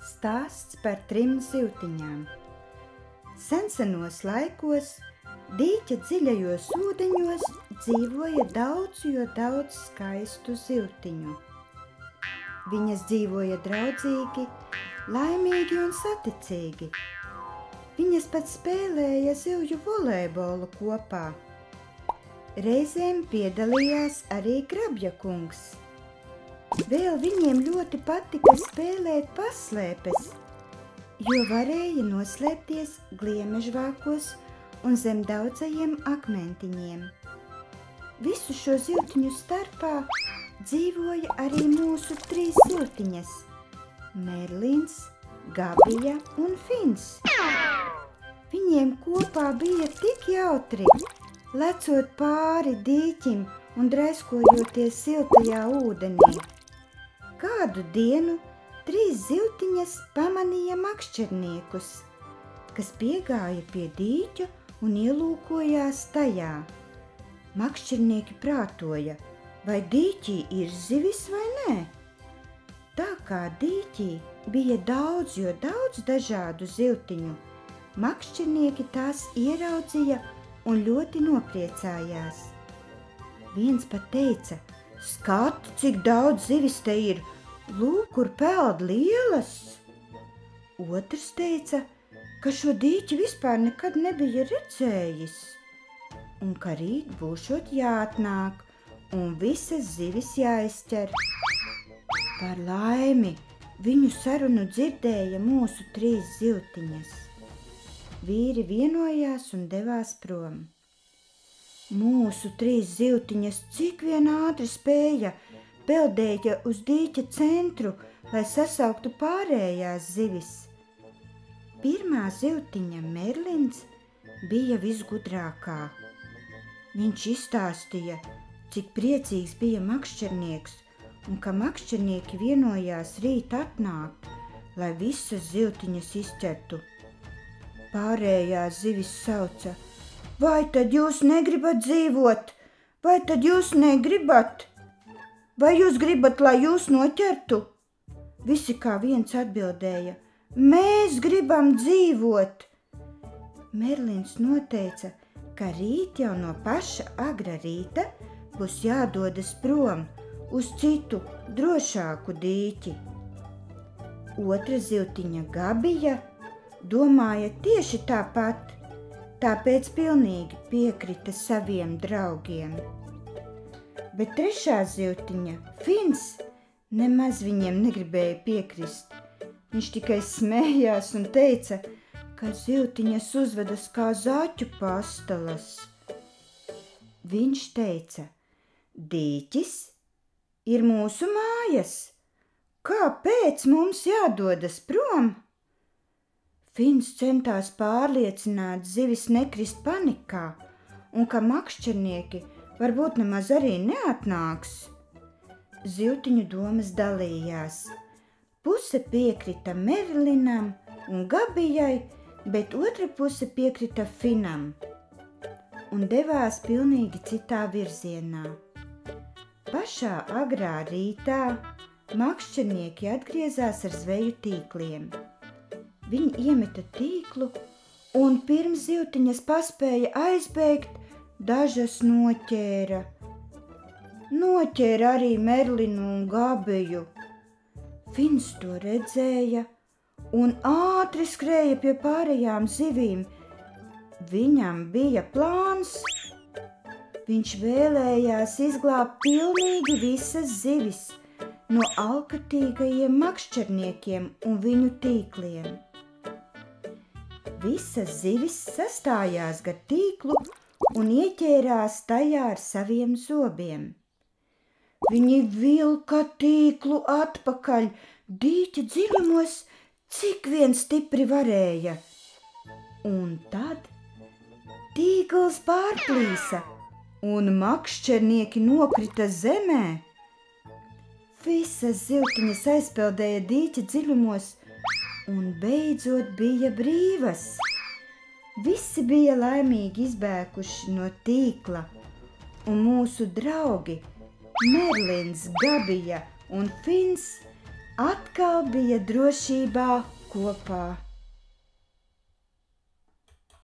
Stāsts par 3 zivtiņām. Sensenos laikos dīķa dziļajos ūdeņos dzīvoja daudz skaistu zivtiņu. Viņas dzīvoja draudzīgi, laimīgi un saticīgi. Viņas pat spēlēja zivju volejbolu kopā. Reizēm piedalījās arī Grabja kungs. Vēl viņiem ļoti patika spēlēt paslēpes, jo varēja noslēpties gliemežvākos un zem daudzajiem akmentiņiem. Visu šo zivtiņu starpā dzīvoja arī mūsu 3 zivtiņas – Merlins, Gabija un Fins. Viņiem kopā bija tik jautri, lecot pāri dīķim un draiskojoties siltajā ūdenī. Kādu dienu 3 zivtiņas pamanīja makšķerniekus, kas piegāja pie dīķa un ielūkojās tajā. Makšķernieki prātoja, vai dīķī ir zivis vai nē. Tā kā dīķī bija daudz dažādu zivtiņu, makšķernieki tās ieraudzīja un ļoti nopriecājās. Viens pat teica: skatu, cik daudz zivis te ir, lūk, kur peld lielas. Otrs teica, ka šo dīķi vispār nekad nebija redzējis, un ka rīt būšot jāatnāk un visas zivis jāizķer. Par laimi viņu sarunu dzirdēja mūsu 3 zivtiņas. Vīri vienojās un devās prom. Mūsu 3 zivtiņas cik vien ātri spēja, peldēja uz dīķa centru, lai sasauktu pārējās zivis. Pirmā zivtiņa Merlins bija visgudrākā. Viņš izstāstīja, cik priecīgs bija makšķernieks un ka makšķernieki vienojās rīt atnākt, lai visas zivtiņas izķertu. Pārējās zivis sauca: vai tad jūs negribat dzīvot? Vai tad jūs negribat? Vai jūs gribat, lai jūs noķertu? Visi kā viens atbildēja: mēs gribam dzīvot. Merlins noteica, ka rīt jau no paša agra rīta būs jādodas prom uz citu, drošāku dīķi. Otra zivtiņa Gabija domāja tieši tāpat, tāpēc pilnīgi piekrita saviem draugiem. Bet trešā zivtiņa, Fins, nemaz viņiem negribēja piekrist. Viņš tikai smējās un teica, ka zivtiņas uzvedas kā zaķu pastalas. Viņš teica: dīķis ir mūsu mājas, kāpēc mums jādodas prom? Fins centās pārliecināt zivis nekrist panikā un ka makšķernieki varbūt nemaz arī neatnāks. Zivtiņu domas dalījās. Puse piekrita Merlinam un Gabijai, bet otra puse piekrita Finam un devās pilnīgi citā virzienā. Pašā agrā rītā makšķernieki atgriezās ar zveju tīkliem. Viņi iemeta tīklu un pirms zivtiņas paspēja aizbēgt, dažas noķēra. Noķēra arī Merlinu un Gabiju. Fins to redzēja un ātri skrēja pie pārējām zivīm. Viņam bija plāns. Viņš vēlējās izglābt pilnīgi visas zivis no alkatīgajiem makšķerniekiem un viņu tīkliem. Visas zivis sastājās gar tīklu un ieķērās tajā ar saviem zobiem. Viņi vilka tīklu atpakaļ dīķa dziļumos, cik vien stipri varēja. Un tad tīkls pārplīsa un makšķernieki nokrita zemē. Visas zivtiņas aizpeldēja dīķa dziļumos un beidzot bija brīvas. Visi bija laimīgi izbēguši no tīkla, un mūsu draugi Merlins, Gabija un Fins atkal bija drošībā kopā.